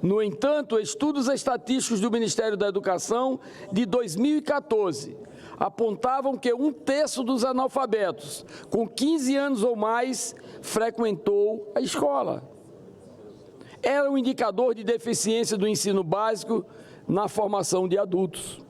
No entanto, estudos estatísticos do Ministério da Educação de 2014 apontavam que 1/3 dos analfabetos com 15 anos ou mais frequentou a escola. Era um indicador de deficiência do ensino básico na formação de adultos.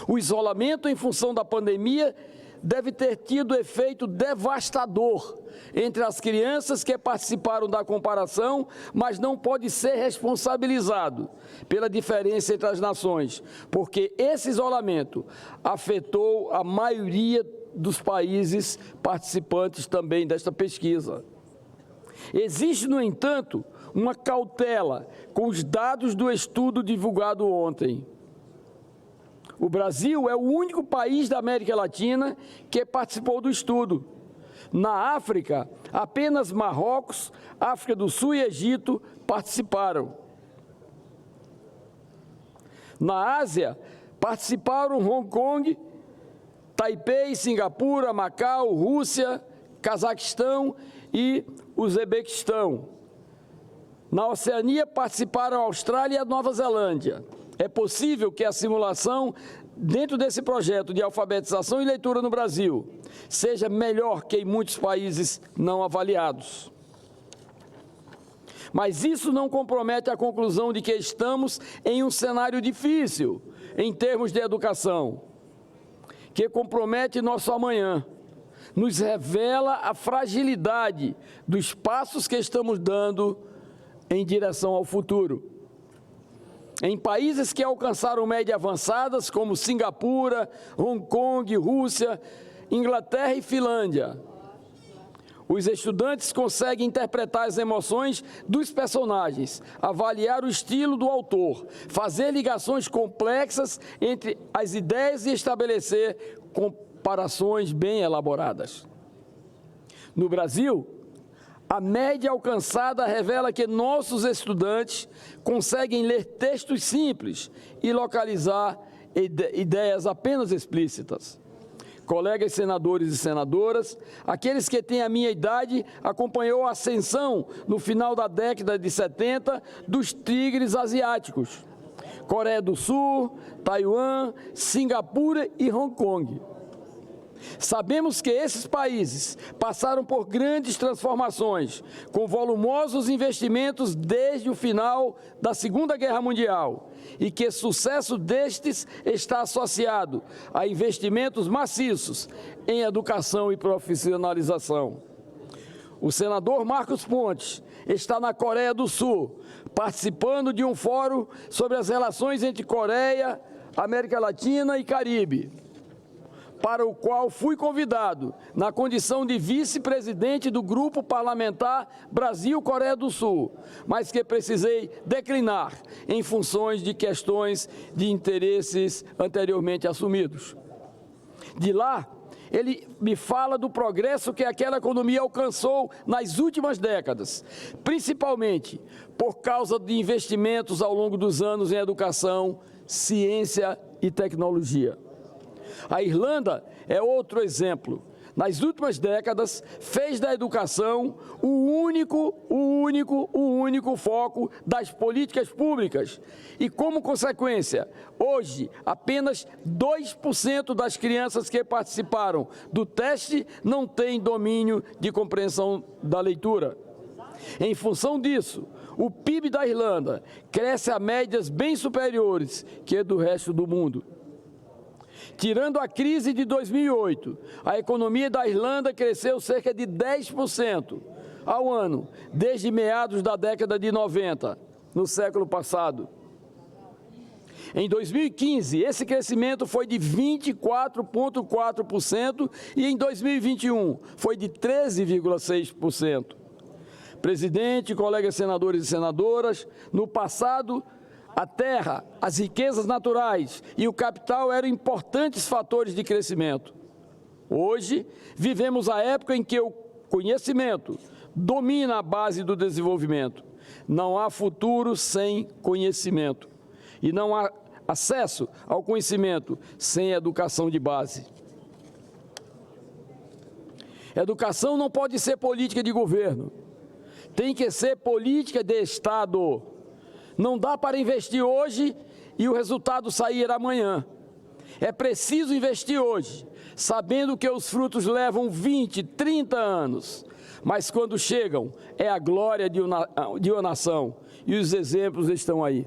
O isolamento em função da pandemia deve ter tido efeito devastador entre as crianças que participaram da comparação, mas não pode ser responsabilizado pela diferença entre as nações, porque esse isolamento afetou a maioria dos países participantes também desta pesquisa. Existe, no entanto, uma cautela com os dados do estudo divulgado ontem. O Brasil é o único país da América Latina que participou do estudo. Na África, apenas Marrocos, África do Sul e Egito participaram. Na Ásia, participaram Hong Kong, Taipei, Singapura, Macau, Rússia, Cazaquistão e Uzbequistão. Na Oceania, participaram a Austrália e a Nova Zelândia. É possível que a simulação, dentro desse projeto de alfabetização e leitura no Brasil, seja melhor que em muitos países não avaliados. Mas isso não compromete a conclusão de que estamos em um cenário difícil em termos de educação, que compromete nosso amanhã, nos revela a fragilidade dos passos que estamos dando em direção ao futuro. Em países que alcançaram médias avançadas, como Singapura, Hong Kong, Rússia, Inglaterra e Finlândia, os estudantes conseguem interpretar as emoções dos personagens, avaliar o estilo do autor, fazer ligações complexas entre as ideias e estabelecer comparações bem elaboradas. No Brasil, a média alcançada revela que nossos estudantes conseguem ler textos simples e localizar ideias apenas explícitas. Colegas senadores e senadoras, aqueles que têm a minha idade acompanhou a ascensão no final da década de 70 dos tigres asiáticos, Coreia do Sul, Taiwan, Singapura e Hong Kong. Sabemos que esses países passaram por grandes transformações, com volumosos investimentos desde o final da Segunda Guerra Mundial, e que o sucesso destes está associado a investimentos maciços em educação e profissionalização. O senador Marcos Pontes está na Coreia do Sul, participando de um fórum sobre as relações entre Coreia, América Latina e Caribe, para o qual fui convidado na condição de vice-presidente do Grupo Parlamentar Brasil-Coreia do Sul, mas que precisei declinar em funções de questões de interesses anteriormente assumidos. De lá, ele me fala do progresso que aquela economia alcançou nas últimas décadas, principalmente por causa de investimentos ao longo dos anos em educação, ciência e tecnologia. A Irlanda é outro exemplo. Nas últimas décadas, fez da educação o único foco das políticas públicas. E, como consequência, hoje, apenas 2% das crianças que participaram do teste não têm domínio de compreensão da leitura. Em função disso, o PIB da Irlanda cresce a médias bem superiores que do resto do mundo. Tirando a crise de 2008, a economia da Irlanda cresceu cerca de 10% ao ano, desde meados da década de 90, no século passado. Em 2015, esse crescimento foi de 24,4% e em 2021 foi de 13,6%. Presidente, colegas senadores e senadoras, no passado, a terra, as riquezas naturais e o capital eram importantes fatores de crescimento. Hoje, vivemos a época em que o conhecimento domina a base do desenvolvimento. Não há futuro sem conhecimento. E não há acesso ao conhecimento sem educação de base. Educação não pode ser política de governo. Tem que ser política de Estado. Não dá para investir hoje e o resultado sair amanhã. É preciso investir hoje, sabendo que os frutos levam 20, 30 anos. Mas quando chegam, é a glória de uma nação. E os exemplos estão aí.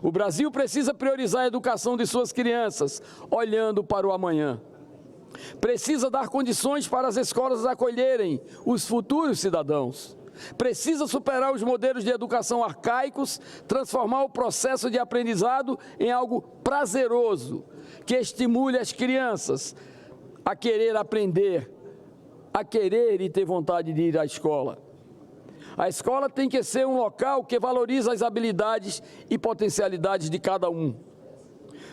O Brasil precisa priorizar a educação de suas crianças, olhando para o amanhã. Precisa dar condições para as escolas acolherem os futuros cidadãos. Precisa superar os modelos de educação arcaicos, transformar o processo de aprendizado em algo prazeroso, que estimule as crianças a querer aprender, a querer e ter vontade de ir à escola. A escola tem que ser um local que valoriza as habilidades e potencialidades de cada um.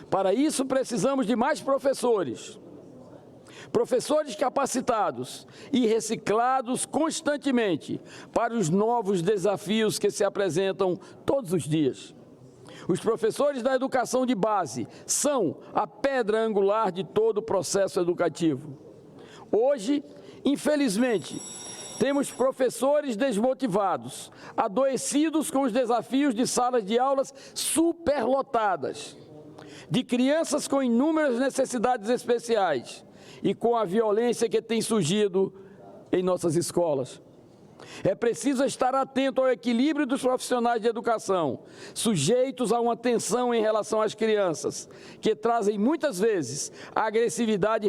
Para isso, precisamos de mais professores. Professores capacitados e reciclados constantemente para os novos desafios que se apresentam todos os dias. Os professores da educação de base são a pedra angular de todo o processo educativo. Hoje, infelizmente, temos professores desmotivados, adoecidos com os desafios de salas de aulas superlotadas, de crianças com inúmeras necessidades especiais e com a violência que tem surgido em nossas escolas. É preciso estar atento ao equilíbrio dos profissionais de educação, sujeitos a uma tensão em relação às crianças, que trazem muitas vezes a agressividade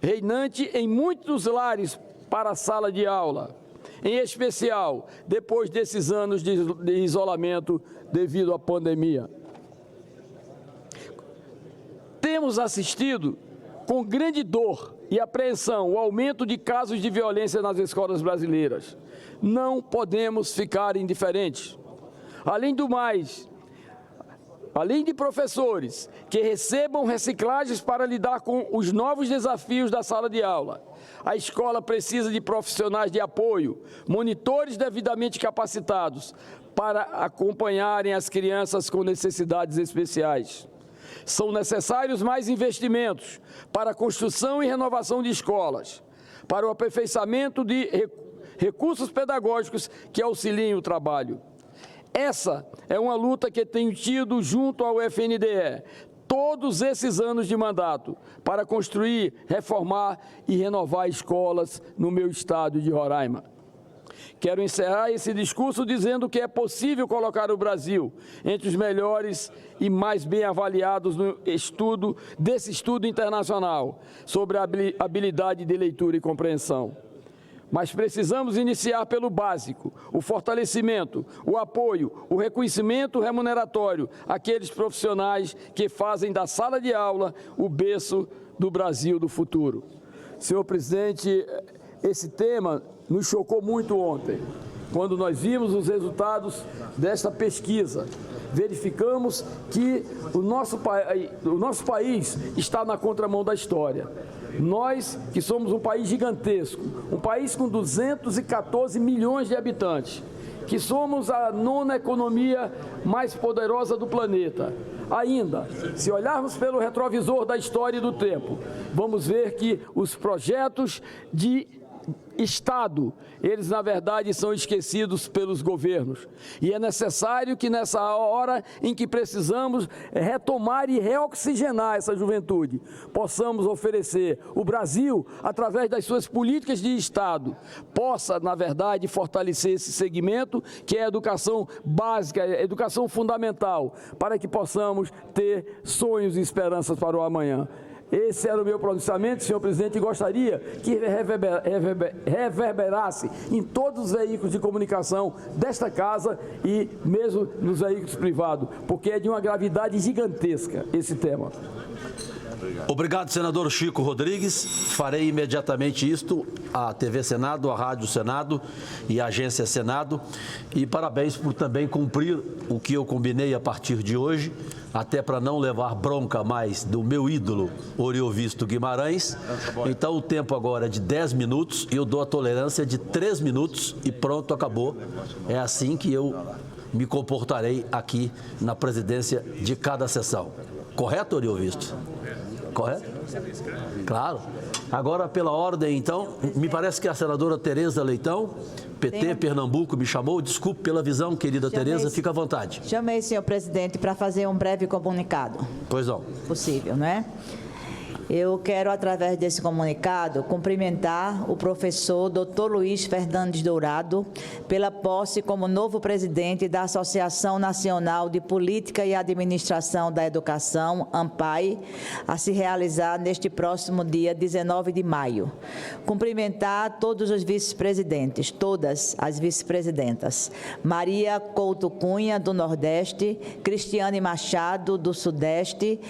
reinante em muitos lares para a sala de aula, em especial depois desses anos de isolamento devido à pandemia. Temos assistido com grande dor e apreensão o aumento de casos de violência nas escolas brasileiras. Não podemos ficar indiferentes. Além do mais, além de professores que recebam reciclagens para lidar com os novos desafios da sala de aula, a escola precisa de profissionais de apoio, monitores devidamente capacitados para acompanharem as crianças com necessidades especiais. São necessários mais investimentos para a construção e renovação de escolas, para o aperfeiçoamento de recursos pedagógicos que auxiliem o trabalho. Essa é uma luta que tenho tido junto ao FNDE todos esses anos de mandato para construir, reformar e renovar escolas no meu estado de Roraima. Quero encerrar esse discurso dizendo que é possível colocar o Brasil entre os melhores e mais bem avaliados no desse estudo internacional sobre a habilidade de leitura e compreensão. Mas precisamos iniciar pelo básico, o fortalecimento, o apoio, o reconhecimento remuneratório àqueles profissionais que fazem da sala de aula o berço do Brasil do futuro. Senhor presidente, esse tema nos chocou muito ontem, quando nós vimos os resultados desta pesquisa. Verificamos que o nosso país está na contramão da história. Nós, que somos um país gigantesco, um país com 214 milhões de habitantes, que somos a 9ª economia mais poderosa do planeta. Ainda, se olharmos pelo retrovisor da história e do tempo, vamos ver que os projetos de Estado, eles na verdade são esquecidos pelos governos. E é necessário que nessa hora em que precisamos retomar e reoxigenar essa juventude, possamos oferecer o Brasil, através das suas políticas de Estado, possa na verdade fortalecer esse segmento que é a educação básica, a educação fundamental, para que possamos ter sonhos e esperanças para o amanhã. Esse era o meu pronunciamento, senhor presidente, e gostaria que reverberasse em todos os veículos de comunicação desta casa e mesmo nos veículos privados, porque é de uma gravidade gigantesca esse tema. Obrigado, senador Chico Rodrigues. Farei imediatamente isto à TV Senado, à Rádio Senado e à Agência Senado. E parabéns por também cumprir o que eu combinei a partir de hoje, até para não levar bronca mais do meu ídolo, Oriovisto Guimarães. Então o tempo agora é de 10 minutos e eu dou a tolerância de 3 minutos e pronto, acabou. É assim que eu me comportarei aqui na presidência de cada sessão. Correto, Oriovisto? Correto? Claro. Agora, pela ordem, então, me parece que a senadora Tereza Leitão, PT Pernambuco, me chamou. Desculpe pela visão, querida Tereza, fica à vontade. Chamei, senhor presidente, para fazer um breve comunicado. Pois não. Possível, não é? Eu quero, através desse comunicado, cumprimentar o professor Dr. Luiz Fernandes Dourado pela posse como novo presidente da Associação Nacional de Política e Administração da Educação, ANPAE, a se realizar neste próximo dia 19 de maio. Cumprimentar todos os vice-presidentes, todas as vice-presidentas. Maria Couto Cunha, do Nordeste, Cristiane Machado, do Sudeste,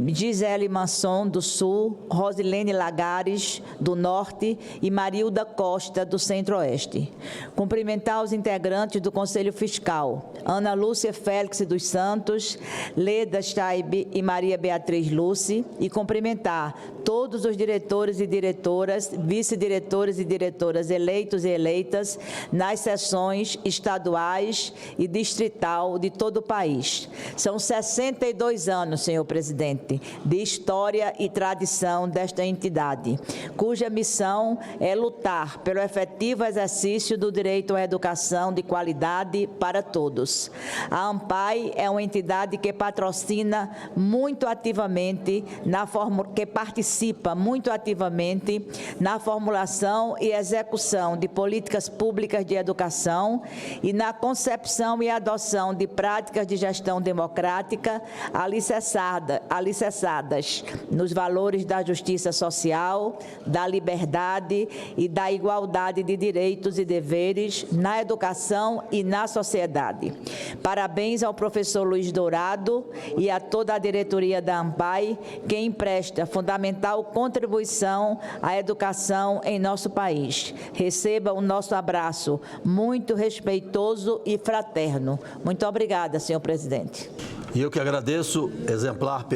Gisele Manson, do Sul, Rosilene Lagares, do Norte, e Marilda Costa, do Centro-Oeste. Cumprimentar os integrantes do Conselho Fiscal, Ana Lúcia Félix dos Santos, Leda Staib e Maria Beatriz Luce, e cumprimentar todos os diretores e diretoras, vice-diretores e diretoras eleitos e eleitas nas sessões estaduais e distrital de todo o país. São 62 anos, senhor presidente, de história e tradição desta entidade, cuja missão é lutar pelo efetivo exercício do direito à educação de qualidade para todos. A ANPAE é uma entidade que patrocina muito ativamente, que participa muito ativamente na formulação e execução de políticas públicas de educação e na concepção e adoção de práticas de gestão democrática alicerçadas nos valores da justiça social, da liberdade e da igualdade de direitos e deveres na educação e na sociedade. Parabéns ao professor Luiz Dourado e a toda a diretoria da ANPAE, que empresta fundamental contribuição à educação em nosso país. Receba o nosso abraço muito respeitoso e fraterno. Muito obrigada, senhor presidente. E eu que agradeço, exemplar Pernambuco.